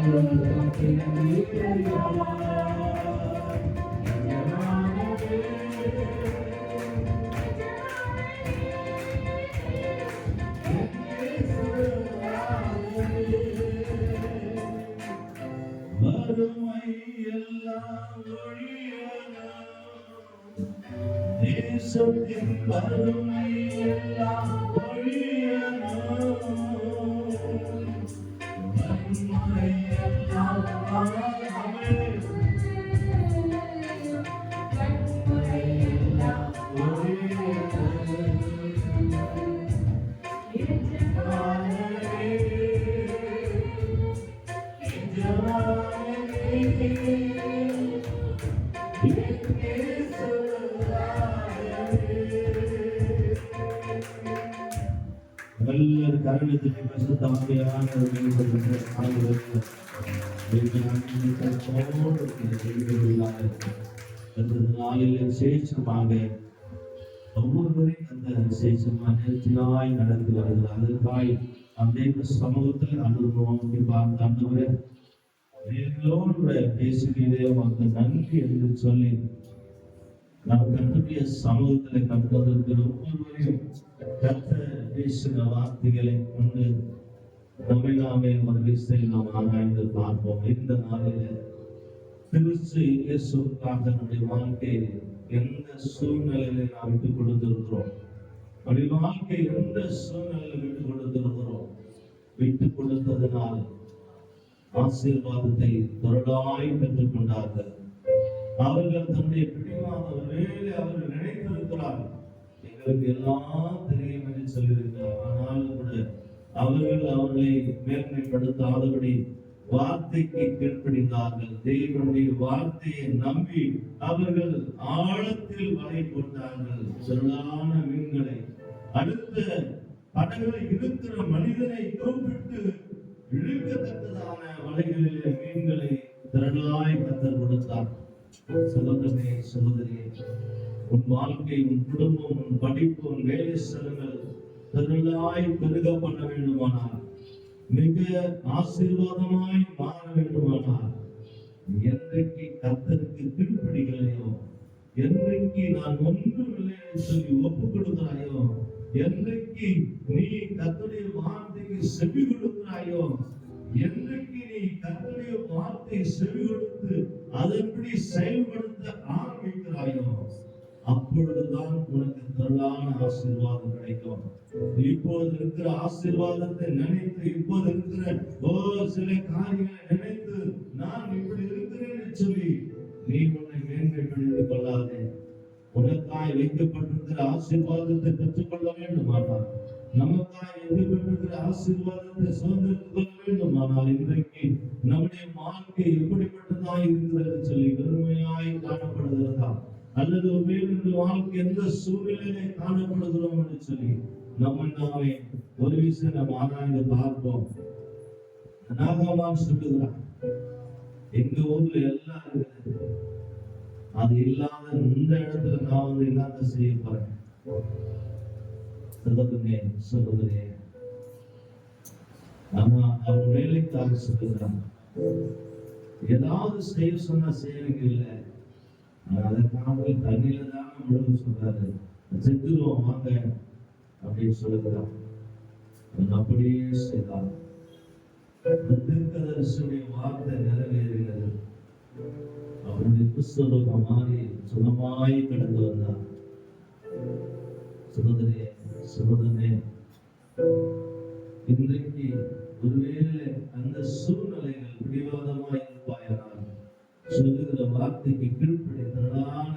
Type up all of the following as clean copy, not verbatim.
வறுமை எல்லாம் தேசத்தின் வறுமை எல்லாம் வறுமை எல்லாம் நல்ல கருணத்துக்கு பரிசுத்தமான நாளில் விசேஷமாக ஒவ்வொருவரையும் அந்த விசேஷமாக நேர்த்தியாய் நடந்து வருகிறது. அதற்காய் அந்த சமூகத்தில் அனுபவம் பார்த்தவரை எங்களோடு பேசுகிறதே உனக்கு நன்றி என்று சொல்லி நாம் கர்த்தருடைய சமூகத்தில் கற்பதற்கு ஒவ்வொருவரையும் கர்த்தர் பேசின வார்த்தைகளை கொண்டு நம்மை நாமே ஒரு விஷயம் நாம் ஆராய்ந்து பார்ப்போம். இந்த நாளில் கிறிஸ்து இயேசுவுக்காக நம்முடைய வாழ்க்கையை எந்த சூழ்நிலையில நாம் விட்டுக் கொடுத்திருக்கிறோம், நம்முடைய வாழ்க்கை எந்த சூழ்நிலையில விட்டுக் கொடுத்திருக்கிறோம், விட்டுக் கொடுத்ததனால் ஆசீர்வாதத்தை தொடராய் பெற்றுக் கொண்டார்கள். அவர்கள் தன்னுடைய பிடிவாத வேலை அவர்கள் நினைத்திருக்கிறார்கள். எங்களுக்கு எல்லாம் தெரியும் என்று சொல்லியிருக்கிறார். ஆனாலும் கூட அவர்களை மேன்மைப்படுத்தாதபடி வார்த்தைக்கு கீழ்ப்படிந்தார்கள். தேவனுடைய வார்த்தையை நம்பி அவர்கள் ஆழத்தில் வலை போட்டார்கள். சொல்லான மீன்களை அடுத்த படகளை இருக்கிற மனிதனை கூப்பிட்டு இழுக்கத்தக்கதான வலைகளிலே மீன்களை திரளாய் கத்தர் கொடுத்தார். சகோதரனே சகோதரியே, உன் வாழ்க்கை, உன் குடும்பம், உன் படிப்பு, உன் வேலை ஸ்தலங்கள் திரளாய் பெருக பண்ண வேண்டுமானால், மிக ஆசீர்வாதமாய் மாற வேண்டுமானால், என்றைக்கு கர்த்தருக்கு கீழ்ப்படிகளையோ, என்றைக்கு நான் ஒன்றும் இல்லை என்று சொல்லி ஒப்புக் கொடுக்கிறாயோ, என்றைக்கு நீ கர்த்தருடைய வார்த்தைக்கு செவி கொடுக்கிறாயோ, என்றைக்கு நீ கர்த்தருடைய வார்த்தை செவி கொடுத்து அதன்படி செயல்படுத்த ஆரம்பிக்கிறாயோ, அப்பொழுதுதான் உனக்கு திரளான ஆசீர்வாதம் கிடைக்கும். இப்போது இருக்கிற ஆசீர்வாதத்தை நினைத்து, இப்போது இருக்கிற சில காரியங்களை நினைத்து நான் இப்படி இருக்கிறேன் சொல்லி நீ உன்னை மேன்மைப்படுத்திக் கொள்ளாதே. உனக்காய் வைக்கப்பட்டிருக்கிற ஆசீர்வாதத்தை பெற்றுக்கொள்ள வேண்டுமானால், நமக்காய் வைக்கப்பட்டிருக்கிற ஆசீர்வாதத்தை சுதந்திரித்துக் கொள்ள வேண்டுமானால், இன்றைக்கு நம்முடைய வாழ்க்கை எப்படிப்பட்டதாய் இருக்கிறது சொல்லி வெறுமையாய் காணப்படுகிறதா, அல்லது ஒருவேளை வாழ்க்கை எந்த சூழ்நிலையிலே காணப்படுகிறோம் என்று சொல்லி நம்ம நாமே ஒரு விஷயம் நம்ம ஆராய்ந்து பார்ப்போம். நாகமான் சொல்லுகிறான், எங்க ஊர்ல எல்லாம் இருக்குது, அது இல்லாத இந்த இடத்துல நான் வந்து இல்லாத செய்ய போறேன். சொல்லுகிறே, ஆனா அவன் வேலைக்காக சொல்லுகிறான், ஏதாவது செய்ய சொன்னா செய்யறீங்க இல்லை, அதற்காக தண்ணியில தான் முழுக சொல்றாரு, செத்துருவோம் வாங்க அப்படின்னு சொல்லுகிறான். அப்படியே செய்தான். தீர்க்கதரிசியுடைய வார்த்தை நிறைவேறினது. அவருடைய கிறிஸ்தவ மாறி சுகமாய் கடந்து வந்தார். சகோதரியே சகோதரனே, இன்றைக்கு ஒருவேளை அந்த சூழ்நிலைகள் பிடிவாதமாய் இருப்பாயானால், சொல்லுகிற வார்த்தைக்கு கீழ்ப்படி திரளான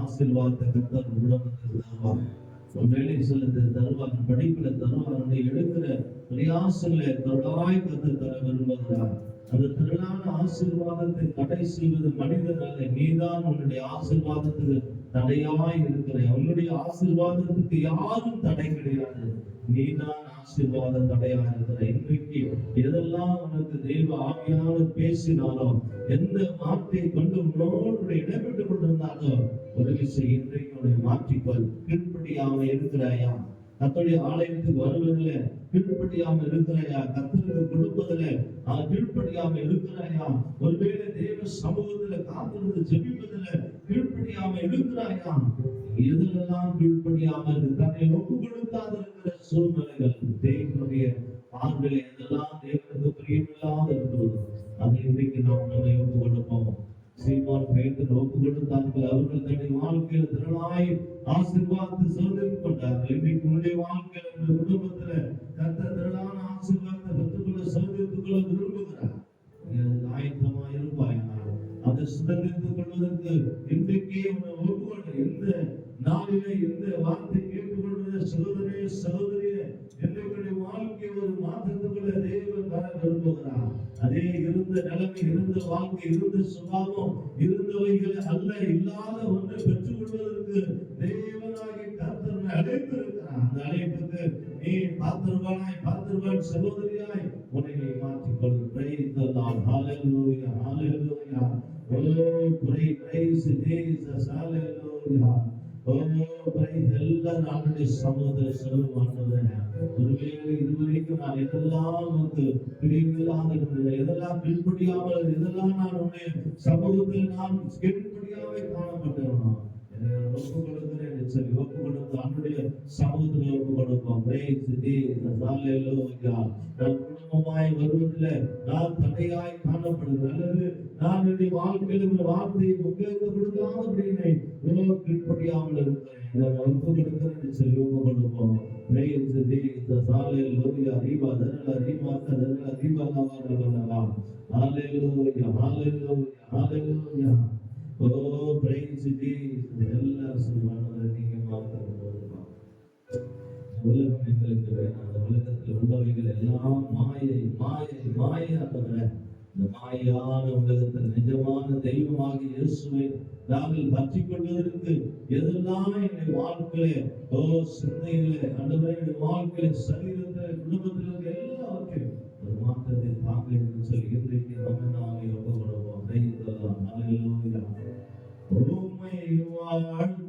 ஆசீர்வாதத்தை கர்த்தர் உடம்புக்கு தருவார். வேலை செலுத்த தருவார், படிப்புல தருவார், எடுக்கிற பிரயாசங்களை திரளாய் கர்த்தர் தர விரும்புகிறார். அந்த திரளான ஆசீர்வாதத்தை தடை செய்வது மனிதன் அல்ல, நீதான் உன்னுடைய ஆசீர்வாதத்துக்கு தடையாய் இருக்கிற. உன்னுடைய ஆசீர்வாதத்துக்கு யாரும் தடை கிடையாது, நீதான் ஆசீர்வாத தடையா இருக்கிற. இன்றைக்கு எதெல்லாம் உனக்கு தெய்வ ஆவியானவர் பேசினாலோ, எந்த வார்த்தையை கொண்டு உன்னோடு இடம்பெற்றுக் கொண்டிருந்தாலோ, ஒரு விஷயம் இன்றைக்கு உன்னை மாற்றிக்கொள். கீழ்ப்படியாம இருக்கிறாயா? கர்த்தருடைய ஆலயத்துக்கு வருவதில் கீழ்ப்படியாமல் இருக்கிறாயா? கர்த்தருக்கு கொடுப்பதில் கீழ்ப்படியாமல் இருக்கிறாயா? ஒருவேளை தேவ சமூகத்துல காத்திருந்து ஜெபிப்பதில் கீழ்ப்படியாமல் இருக்கிறாயா? எதிலெல்லாம் கீழ்ப்படியாமல் தன்னை ஒப்பு கொடுக்காத இருக்கிற சூழ்நிலைகள், தேவனுடைய பார்வையில் எதெல்லாம் தேவனுக்கு பிரியமில்லாத இருக்கிறது, அதை இன்றைக்கு நாம் நம்மை ஒப்பு கொடுப்போம். சீமான் பேதுரு ஒப்பு கொடுத்தார்கள். அவர்கள் தன்னுடைய வாழ்க்கையில் திரளாய் ஆசீர்வாதத்தை சோதரித்துக் கொண்டார்கள். இன்றைக்கு உங்களுடைய வாழ்க்கையில் உங்களுடைய குடும்பத்துல கர்த்தர் திரளான ஆசீர்வாதத்தை பெற்றுக்கொள்ள சோதரித்துக் கொள்ள விரும்புகிறார். ஆயத்தமா இருப்பாயினால் அதை சுதந்திரித்துக் கொள்வதற்கு இன்றைக்கே உன்னை ஒப்புக்கொள்ள. இந்த நாளிலே இந்த வார்த்தை கேட்டுக்கொள்வத சகோதரே சகோதரியே, என்னுடைய வாழ்க்கை ஒரு மாற்றத்துக்குள்ள தேவன் வர விரும்புகிறார். அதே இருந்த நிலைமை, இருந்த வாழ்க்கை, இருந்த சுபாவம், இருந்தவைகளை அல்ல, இல்லாத ஒன்றை பெற்றுக் கொள்வதற்கு தேவனாகிய கர்த்தர் அழைத்திருக்கிறார். அந்த அழைப்புக்கு நீ பார்த்திருவான் சகோதரியாய் உன்னை மாற்றிக்கொள். Praise the Lord. Hallelujah. Hallelujah. Oh, praise Jesus. Hallelujah. எல்லாரும் ஆண்டுடைய சமூகத்தை செலவு ஆண்டவரே, ஒருவேளை இதுவரைக்கும் நான் எதெல்லாம் வந்து பிரியமில்லாத இருந்தது, எதெல்லாம் கீழ்ப்படியாமல், எதெல்லாம் நான் உன்னுடைய சமூகத்தில் நான் கீழ்ப்படியாமல் காணப்பட்டேனோ ஒப்பு கொடுக்கிறேன் சொல்லி ஒப்பு கொடுத்து ஆண்டுடைய சமூகத்தில் ஒப்பு கொடுப்போம். நான் குடும்பமாய் வருவதில் நான் தடையாய் காணப்படுகிறேன், அல்லது நான் என்னுடைய வாழ்க்கையில் ஒரு வார்த்தையை முக்கியத்துவம் கொடுக்காம அப்படின்னு கீழ்ப்படியாமல் இருக்கிறேன், ஒப்பு கொடுக்கிறேன் சொல்லி ஒப்பு கொடுப்போம். Oh, praise Jesus. எல்லாரும் சொல்லுவாங்க, நீங்க மாத்திரம் உலகம் எங்களுக்கு வேணும். அந்த உலகத்தில் உள்ளவைகள் எல்லாம் மாயை மாயை மாயை. தவிர இந்த மாயான உலகத்தில் நிஜமான தெய்வமாக இயேசுவை நாங்கள் பற்றிக் கொள்வதற்கு எதெல்லாம் என்னுடைய வாழ்க்கையில சிந்தையில அந்தவரை வாழ்க்கையில சரீரத்தில் குடும்பத்தில் இருக்க எல்லாவற்றையும் ஒரு மாற்றத்தை தாங்க என்று சொல்லி இன்றைக்கு நம்ம நாமே ஒப்புக்கொள்வோம். உம்மை வாழ்த்துகிறோம்,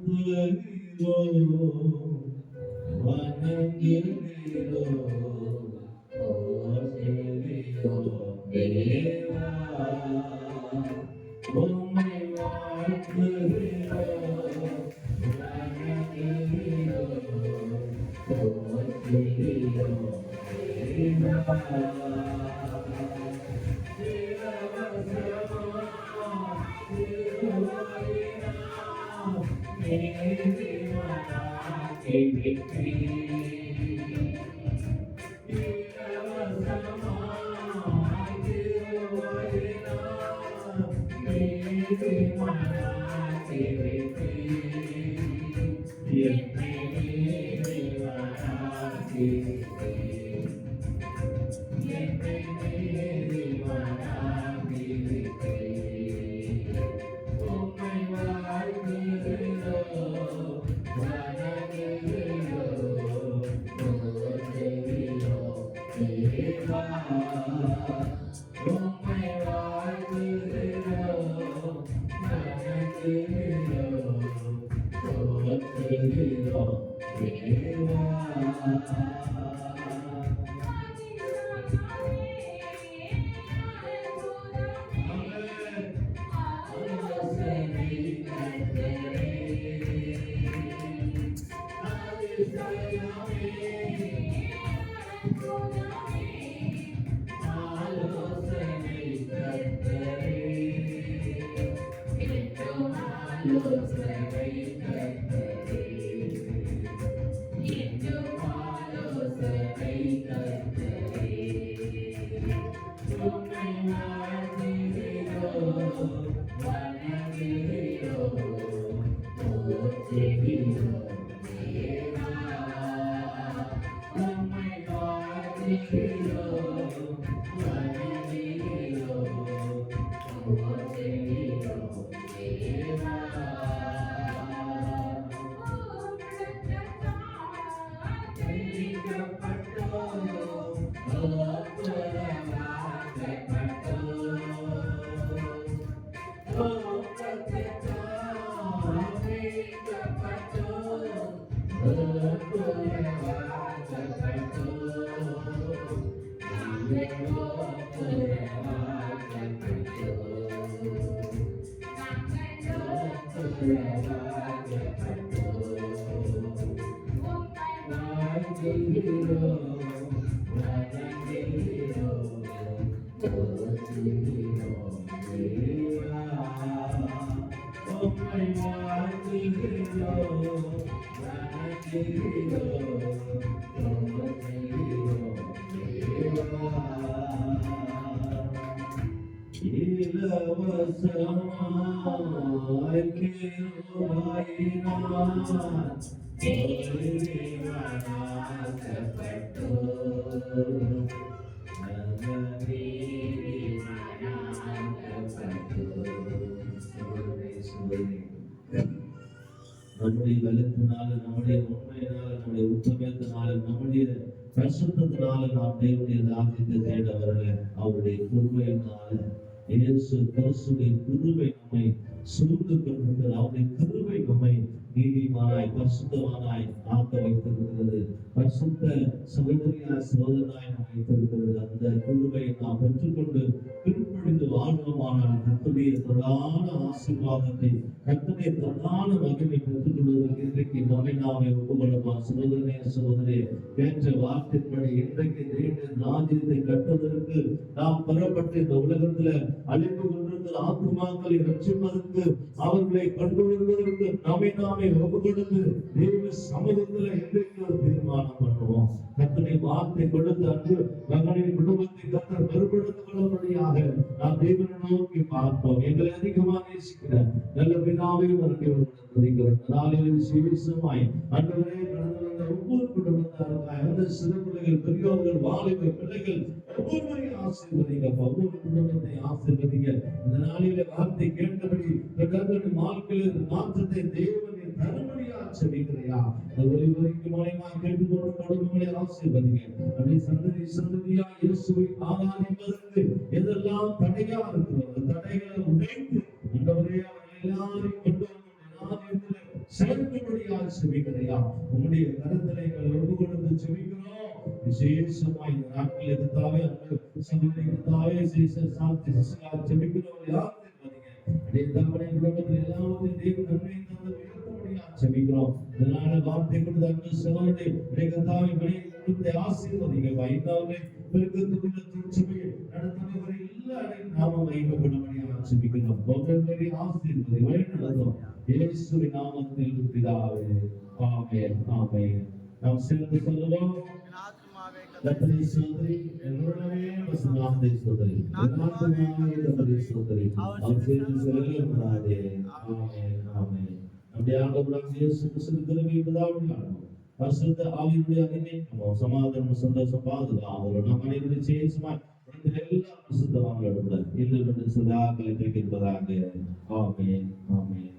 வணங்குகிறோம், போற்றுகிறோம் தேவா. உம்மை வாழ்த்துகிறோம், வணங்குகிறோம், போற்றுகிறோம் தேவா. உம்மை வாழ்த்துகிறோம், வணங்குகிறோம், துதிக்கிறோம் தேவா. இலவசமாய் கிருபையினால் நீதிமானாக்கப்பட்டோம். நம்முடைய பலத்தினால, நம்முடைய உண்மையினால, நம்முடைய உத்தமத்தினால, நம்முடைய பரிசுத்தத்தினால நாம் தேவனுடைய ராஜ்யத்தை தேட வரல. அவருடைய கிருபையினால, இயேசு கிறிஸ்துவின் கிருபை நம்மை சூழ்ந்து கொண்டிருக்கிறது. அவருடைய கிருபை நம்மை நீதிமானாய் பரிசுத்தமானாய் ஆக்க வைத்திருக்கிறது. பரிசுத்த சகோதரியாய் சகோதரனாய் நாம் வைத்திருக்கிறது. அந்த கிருபையை நாம் பெற்றுக்கொண்டு கீழ்ப்படிந்து வாழ்வோமானால் கர்த்தருடைய தொடான ஆசீர்வாதத்தை, கர்த்தருடைய தொடான மகிமை பெற்றுக் கொள்வதற்கு இன்றைக்கு நம்மை நாமே ஒப்புக்கொள்ளுமா? சகோதரனே சகோதரே, ஏற்ற வார்த்தைப்படி இன்றைக்கு தேவனுடைய ராஜ்யத்தை கட்டுவதற்கு நாம் பெறப்பட்டு இந்த உலகத்துல அழிந்து கொண்டிருக்கிற ஆத்துமாக்களை ரட்சிப்பதற்கு, அவர்களை கொண்டு வருவதற்கு நம்மை நாமே ஒப்புக்கொடுத்து தேவ சமூகத்துல இன்றைக்கு ஒரு தீர்மானம் பண்ணுவோம். கர்த்தருடைய வார்த்தை கொடுத்து அன்று மகனின் குடும்பத்தை கர்த்தர் பெருப்படுத்திக் கொள்ளும்படியாக நாம் தேவனை நோக்கி பார்ப்போம். எங்களை அதிகமாக நேசிக்கிற நல்ல பிதாவை விசேஷமாய் அன்றுவரே கடந்து வந்த ஒவ்வொரு குடும்பத்தாருக்காய், அந்த சிறு பிள்ளைகள், பெரியோர்கள், வாலிபர் பிள்ளைகள் ஒவ்வொருவரையும் ஆசீர்வதிங்க. ஒவ்வொரு குடும்பத்தை ஆசீர்வதிங்க. இந்த நாளிலே வார்த்தை கேட்டபடி வாழ்க்கையில் மாற்றத்தை தேவனை தருமடியா செபிக்கிறையா? இந்த ஒளிவரைக்கு மூலமா கேட்டுக்கொண்டு குடும்பங்களை ஆசீர்வதிங்க. அப்படி சந்ததி சந்ததியா இயேசுவை ஆராதிப்பதற்கு எதெல்லாம் தடையா இருக்கிறோம், அந்த தடைகளை உடைத்து ஆண்டவரே அவர்கள் எல்லாரையும் கொண்டு வந்து செயல்படும்படியா செபிக்கிறையா? உங்களுடைய கருத்தலை ஒப்பு கொடுத்து செபிக்கிறோம். விசேஷமா இந்த நாட்களில் கர்த்தாவே, அந்த சகோதரி கர்த்தாவே சாட்சி செபிக்கிறவர்கள் யார் செபிக்கிறோம். இதனால வார்த்தை கொடுத்த அன்பு சகோதரனே, கர்த்தாவே குடும்பத்தை ஆசீர்வதிங்க. வைத்தாவே பெருக்கத்துக்குள்ள திருச்சபையை நடத்துபவரை எல்லாரையும் நாம மகிமைப்படும்படியாக செபிக்கிறோம். ஒவ்வொருவரையும் ஆசீர்வதி வழிநடத்தும் இயேசுவின் நாமத்தில் பிதாவே, ஆமென், ஆமென். நாம் சேர்ந்து சொல்லுவோம். கர்த்தரை சோதரி, என்னுடனே வசமானதை சோதரி, எல்லாத்துமாவே கர்த்தரை சோதரி, அவர் சேர்ந்து செல்லப்படாதே. ஆமென், ஆமென். நம்முடைய ஆண்டவராகிய இயேசு கிறிஸ்துவின் கிருபை பிதாவின் பரிசுத்த ஆவியுடைய அன்பின் சமாதானம், சந்தோஷம், பாதுகாவலும் நம் அனைவருடைய விசேஷமாய் எல்லா பரிசுத்தவான்களுடன் இன்று சதா கலைத்திருப்பதாக. ஆமென், ஆமென்.